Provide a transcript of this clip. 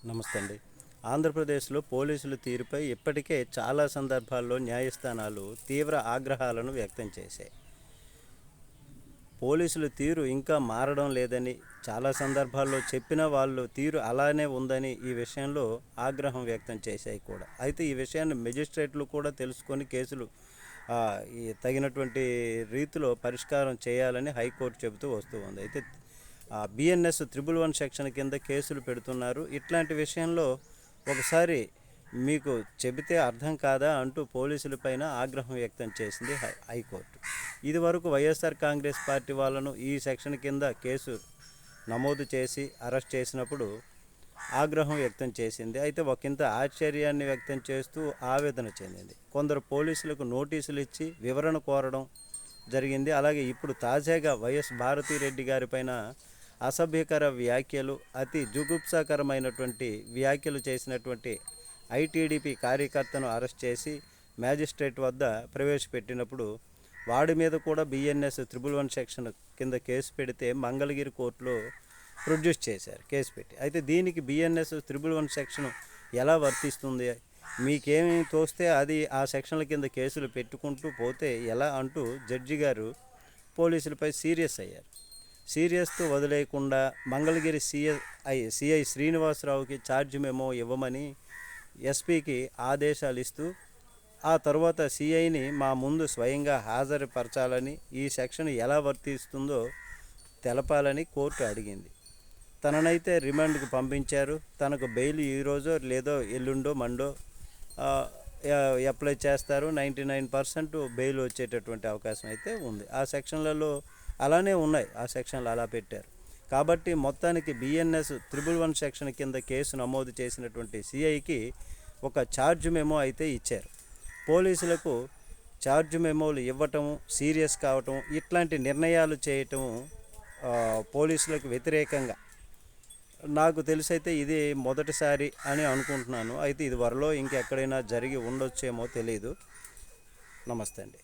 నమస్తే అండి. ఆంధ్రప్రదేశ్లో పోలీసుల తీరుపై ఇప్పటికే చాలా సందర్భాల్లో న్యాయస్థానాలు తీవ్ర ఆగ్రహాలను వ్యక్తం చేశాయి. పోలీసుల తీరు ఇంకా మారడం లేదని చాలా సందర్భాల్లో చెప్పిన వాళ్ళు తీరు అలానే ఉందని ఈ విషయంలో ఆగ్రహం వ్యక్తం చేశాయి కూడా. అయితే ఈ విషయాన్ని మెజిస్ట్రేట్లు కూడా తెలుసుకొని కేసులు ఈ తగినటువంటి రీతిలో పరిష్కారం చేయాలని హైకోర్టు చెబుతూ వస్తూ ఉంది. అయితే బిఎన్ఎస్ 111 సెక్షన్ కింద కేసులు పెడుతున్నారు. ఇట్లాంటి విషయంలో ఒకసారి మీకు చెబితే అర్థం కాదా అంటూ పోలీసులపైన ఆగ్రహం వ్యక్తం చేసింది హైకోర్టు. ఇదివరకు వైఎస్ఆర్ కాంగ్రెస్ పార్టీ వాళ్ళను ఈ సెక్షన్ కింద కేసు నమోదు చేసి అరెస్ట్ చేసినప్పుడు ఆగ్రహం వ్యక్తం చేసింది. అయితే ఒకంత ఆశ్చర్యాన్ని వ్యక్తం చేస్తూ ఆవేదన చెందింది. కొందరు పోలీసులకు నోటీసులు ఇచ్చి వివరణ కోరడం జరిగింది. అలాగే ఇప్పుడు తాజాగా వైఎస్ భారతిరెడ్డి గారిపైన అసభ్యకర వ్యాఖ్యలు, అతి జుగుప్సాకరమైనటువంటి వ్యాఖ్యలు చేసినటువంటి ఐటీడీపీ కార్యకర్తను అరెస్ట్ చేసి మ్యాజిస్ట్రేట్ వద్ద ప్రవేశపెట్టినప్పుడు వాడి మీద కూడా బిఎన్ఎస్ 111 సెక్షన్ కింద కేసు పెడితే మంగళగిరి కోర్టులో ప్రొడ్యూస్ చేశారు కేసు పెట్టి. అయితే దీనికి బిఎన్ఎస్ 111 సెక్షన్ ఎలా వర్తిస్తుంది, మీకేమి తోస్తే అది ఆ సెక్షన్ల కింద కేసులు పెట్టుకుంటూ పోతే ఎలా అంటూ జడ్జి గారు పోలీసులపై సీరియస్ అయ్యారు. సీరియస్తో వదిలేయకుండా మంగళగిరి సిఐ శ్రీనివాసరావుకి ఛార్జ్ మెమో ఇవ్వమని ఎస్పీకి ఆదేశాలు ఇస్తూ ఆ తర్వాత సిఐని మా ముందు స్వయంగా హాజరుపరచాలని, ఈ సెక్షన్ ఎలా వర్తిస్తుందో తెలపాలని కోర్టు అడిగింది. తననైతే రిమాండ్కు పంపించారు. తనకు బెయిల్ ఈరోజో లేదో ఎల్లుండో మండో అప్లై చేస్తారు. 99% బెయిల్ వచ్చేటటువంటి అవకాశం అయితే ఉంది. ఆ సెక్షన్లలో అలానే ఉన్నాయి, ఆ సెక్షన్లు అలా పెట్టారు. కాబట్టి మొత్తానికి బిఎన్ఎస్ 111 సెక్షన్ కింద కేసు నమోదు చేసినటువంటి సిఐకి ఒక ఛార్జ్ మెమో అయితే ఇచ్చారు. పోలీసులకు ఛార్జ్ మెమోలు ఇవ్వటం, సీరియస్ కావటం, ఇట్లాంటి నిర్ణయాలు చేయటం పోలీసులకు వ్యతిరేకంగా నాకు తెలిసైతే ఇది మొదటిసారి అని అనుకుంటున్నాను. అయితే ఇది త్వరలో ఇంకెక్కడైనా జరిగి ఉండొచ్చేమో తెలియదు. నమస్తే అండి.